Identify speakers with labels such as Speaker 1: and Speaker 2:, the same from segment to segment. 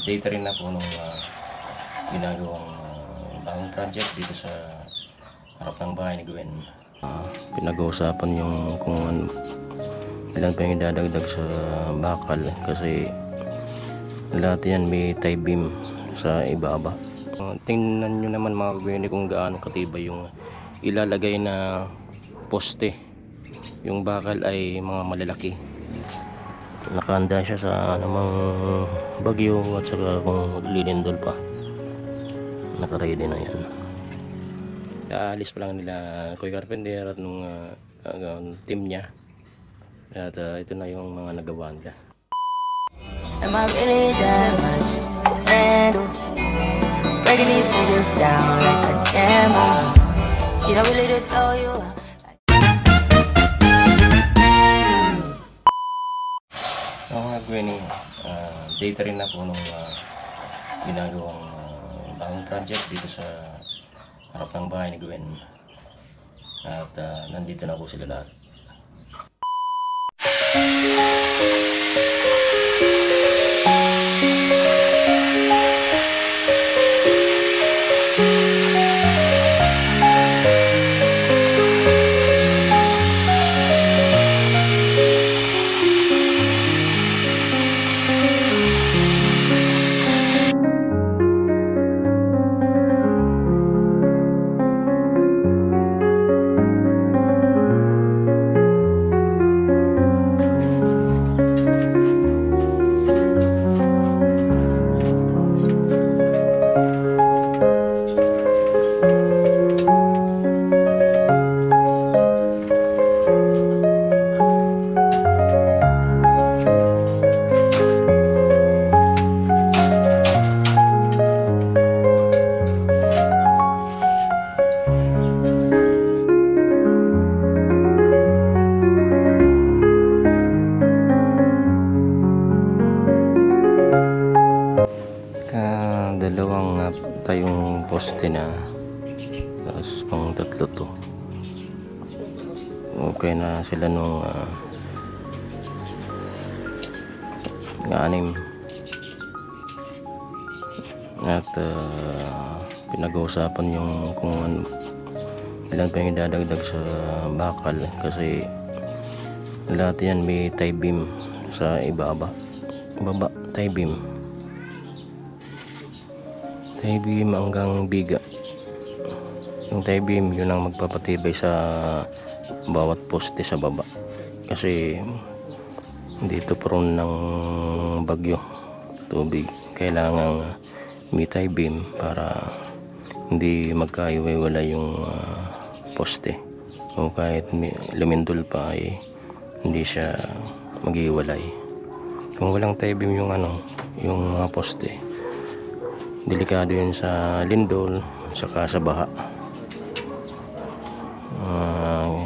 Speaker 1: day 3 na po nung ginagawang bagong project dito sa harap ng bahay ni Gwen. Pinag-uusapan yung kung ilan pa yung idadagdag sa bakal kasi lahat yan may tie beam sa ibaba. Tingnan nyo naman mga Gwen kung gaano katibay yung ilalagay na poste. Yung bakal ay mga malalaki. Nakahanda siya sa anumang bagyo at saka kung lilindol pa, nakaready na yan. Aalis pa lang nila Kuya Carpenter at nung team niya at ito na yung mga nagawa nila.
Speaker 2: Am I really that much to handle? Breaking these niggas down like a camel. You don't really know you.
Speaker 1: Mga Gwen, day 3 na po nung ginagawang bagong project dito sa harap ng bahay ni Gwen. At nandito na po sila lahat. Dalawang tayong poste na, tapos pang tatlo to. Okay na sila nung anim. At pinag-uusapan yung kung ilan pa yung idadagdag sa bakal kasi lahat yan may tie beam sa ibaba. Tie beam hanggang biga. Yung tie beam yun ang magpapatibay sa bawat poste sa baba kasi dito prone ng bagyo, tubig, kailangan may tie beam para hindi magkaiwala yung poste o kahit lumindol pa ay hindi siya maghiwalay. Kung walang tie beam yung yung mga poste, delikado yun sa lindol saka sa baha.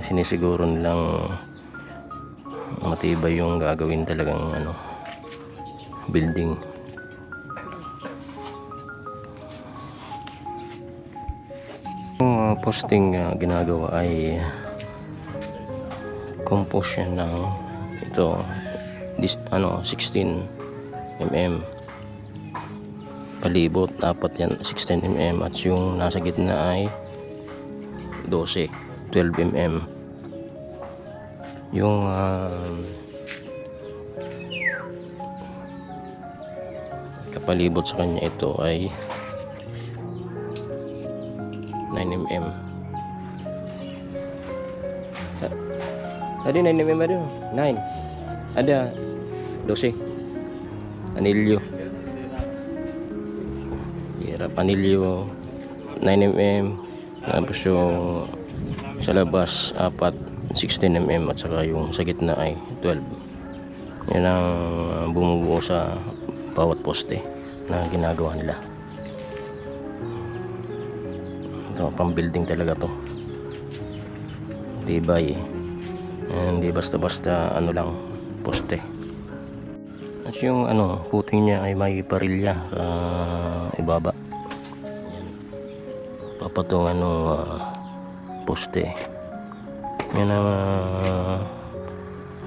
Speaker 1: Sinisiguro nilang matibay yung gagawin talagang building. Yung posting ginagawa ay composition ng ito 16 mm palibot, dapat yan 16 mm at yung nasa gitna ay 12 mm. Yung kapalibot sa kanya ito ay 9 mm. Tadi 9 mm ada 9 ada 12 anilyo. Panilyo 9 mm, tapos yung sa labas 16 mm at saka yung sa gitna ay 12. Yan ang bumubuo sa bawat poste na ginagawa nila. Ito pang building talaga to, tibay, hindi basta-basta lang poste. At yung footing niya ay may parilya sa ibaba. Papatungan ng poste. Yan ang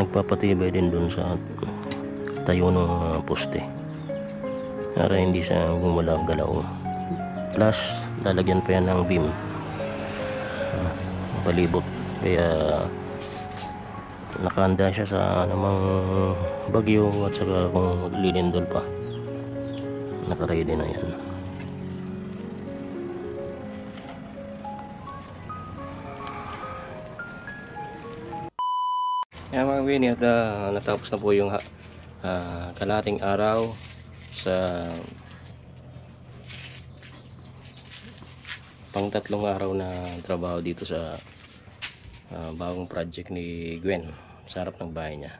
Speaker 1: nagpapatibay din dun sa tayo ng poste. para hindi siya gumalaw-galaw. Plus lalagyan pa yan ng beam palibot, kaya nakahanda siya sa anumang bagyo at saka kung lilindol pa, nakaready na yan. Yan mga Winnie, at natapos na po yung kalating araw sa pang 3 araw na trabaho dito sa bagong project ni Gwen sa harap ng bahay niya.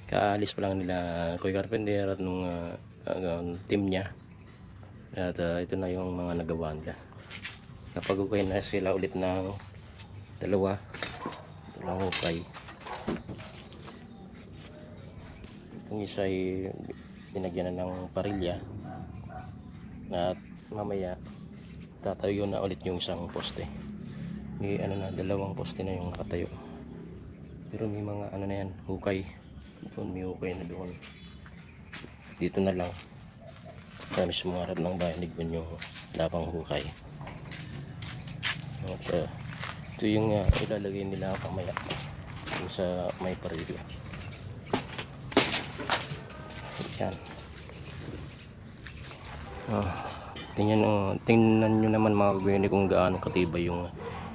Speaker 1: Kaalis pa lang nila Kuya Carpenter at nung team niya, at ito na yung mga nagawa nila. Kapag okay na sila ulit ng dalawang hukay, yung isa ay binagyan na ng parilya, at mamaya tatayo na ulit yung isang poste. May dalawang poste na yung nakatayo, pero may mga na yan, hukay doon, may hukay na doon. Dito na lang sa mismo harap ng bahay ni Gwen yung lapang hukay. At ito yung ilalagay nila pamaya sa may parilya. Yan. Tingnan nyo naman mga kagwene kung gaano katibay yung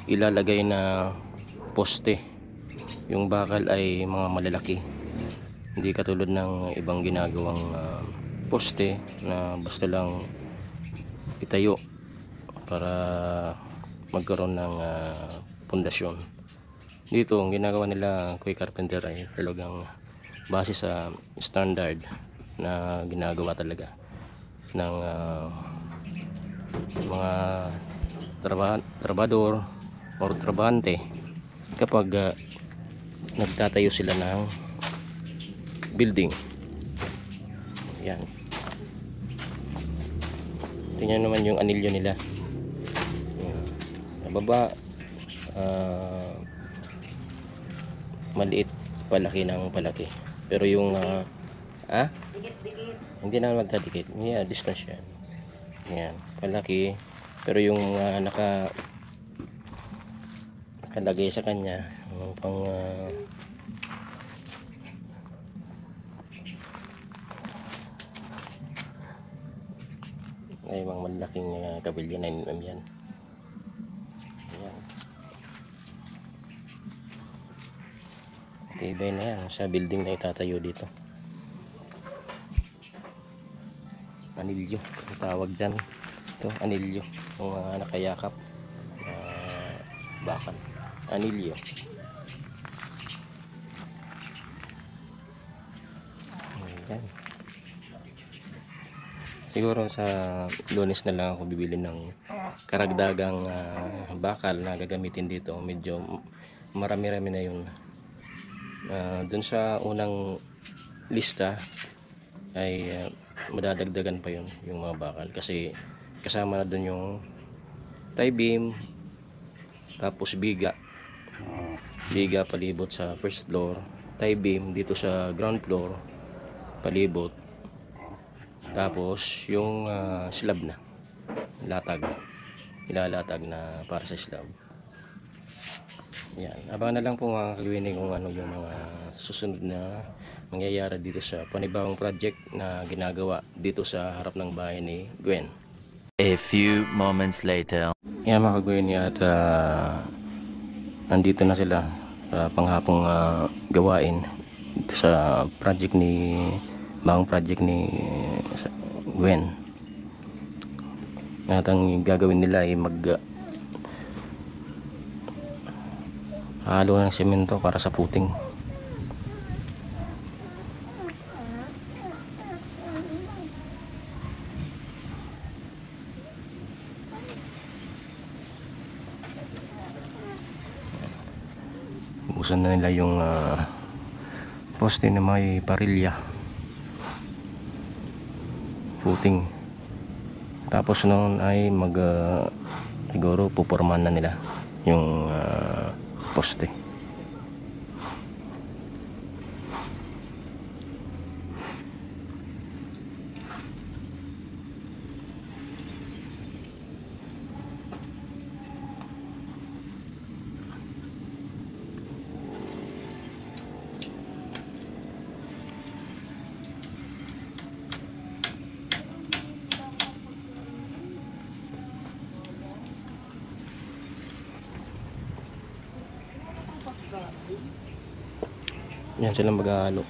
Speaker 1: ilalagay na poste. Yung bakal ay mga malalaki, hindi katulad ng ibang ginagawang poste na basta lang itayo para magkaroon ng pundasyon. Dito ang ginagawa nila Kuya Carpenter ay talagang base sa standard na ginagawa talaga ng mga trabador or trabahante kapag nagtatayo sila ng building. Yan, tingnan naman yung anilyo nila. Sa baba maliit, palaki ng palaki, pero yung hindi na magkadikit, may distance yan. Yan, palaki, pero yung nakalagay sa kanya pang ay mga malaking kabilya, 9mm yan. Yan, tibay na yan sa building na itatayo dito. Anilyo ang tawag dyan. Ito, anilyo, yung nakayakap bakal, anilyo. Ayan. Siguro sa Lunes na lang ako bibili ng karagdagang bakal na gagamitin dito. Medyo marami-rami na yun. Dun sa unang lista ay madadagdagan pa yun, yung mga bakal, kasi kasama na dun yung tie beam, tapos biga palibot sa first floor, tie beam dito sa ground floor palibot, tapos yung slab na ilalatag na para sa slab. Yan, abangan na lang po mga kagwini kung ano yung mga susunod na mangyayari dito sa panibagong project na ginagawa dito sa harap ng bahay ni Gwen.
Speaker 3: A few moments later.
Speaker 1: Yan mga kagwini, at nandito na sila sa panghapong gawain dito sa project bagong project ni Gwen. At ang gagawin nila ay halo ng semento para sa puting. Busan na nila yung poste na may parilya, puting. Tapos noon ay siguro puporman na nila yung poste. Yan sila maghahalo.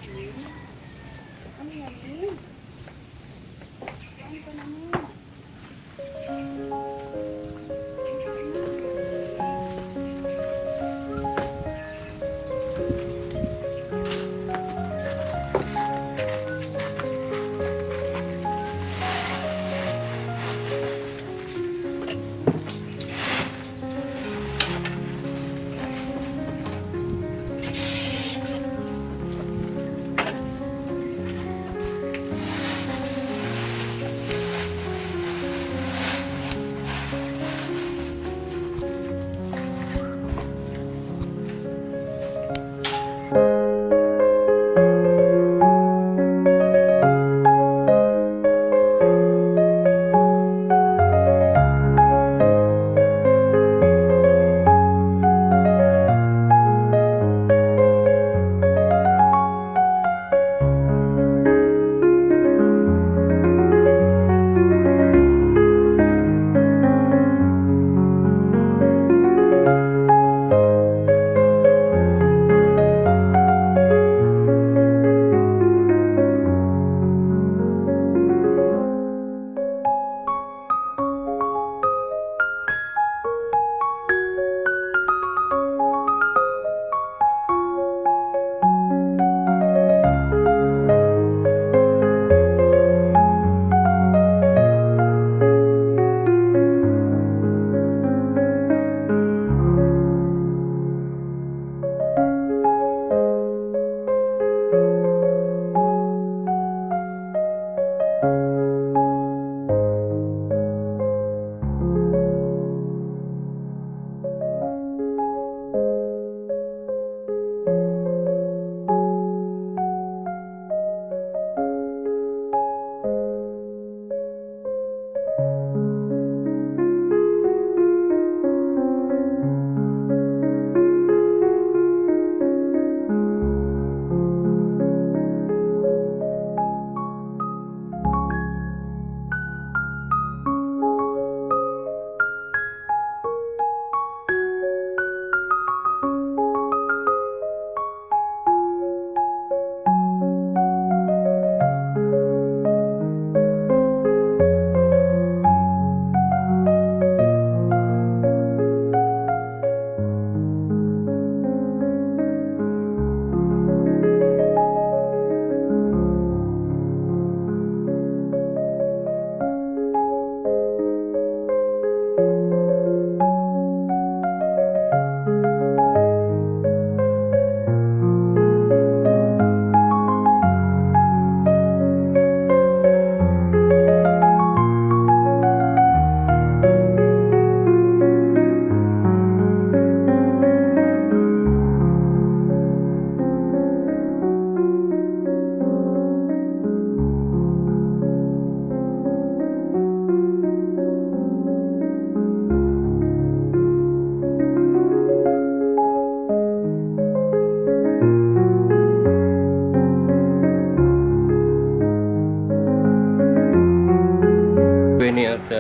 Speaker 1: At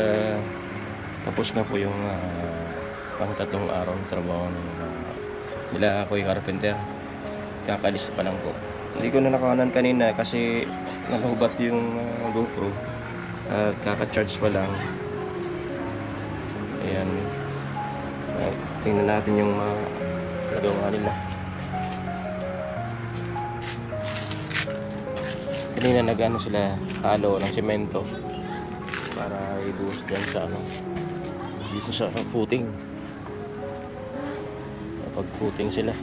Speaker 1: tapos na po yung pang-3 araw ng trabaho nila Kuya Carpenter. Kakalis pa lang po. Hindi ko na nakahanan kanina kasi nalubat yung GoPro at kaka-charge pa lang. Ayan. Tingnan natin yung nagawa nila. Kanina nag-ano sila, halo ng semento para ibuhos dyan sa dito sa footing. Kapag footing sila,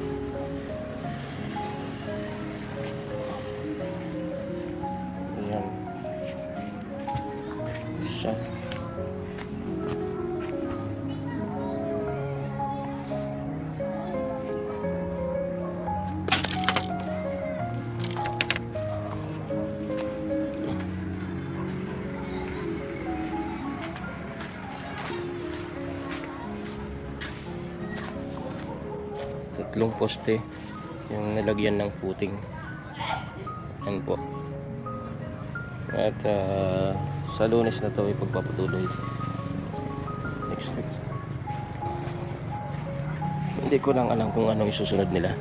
Speaker 1: ayan isa. Tatlong poste yung nilagyan ng footing. Yan po. At sa Lunes na to ipagpapatuloy. Next week. Hindi ko lang alam kung anong isusunod nila.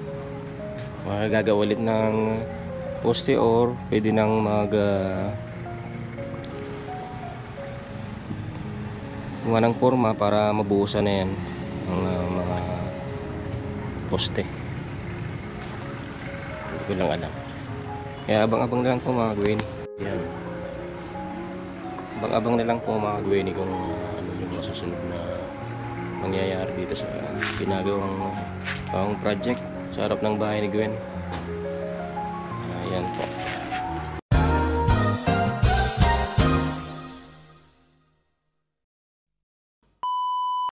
Speaker 1: magagawa ulit ng poste or pwede nang gawa ng forma para mabuhusan na yan ang mga poste. Hindi ko lang alam, kaya abang-abang na lang po mga Gwenny. Yan, abang-abang na lang po mga Gwenny kung ano yung masusunod na mangyayari dito sa ginagawang project sa harap ng bahay ni Gwen.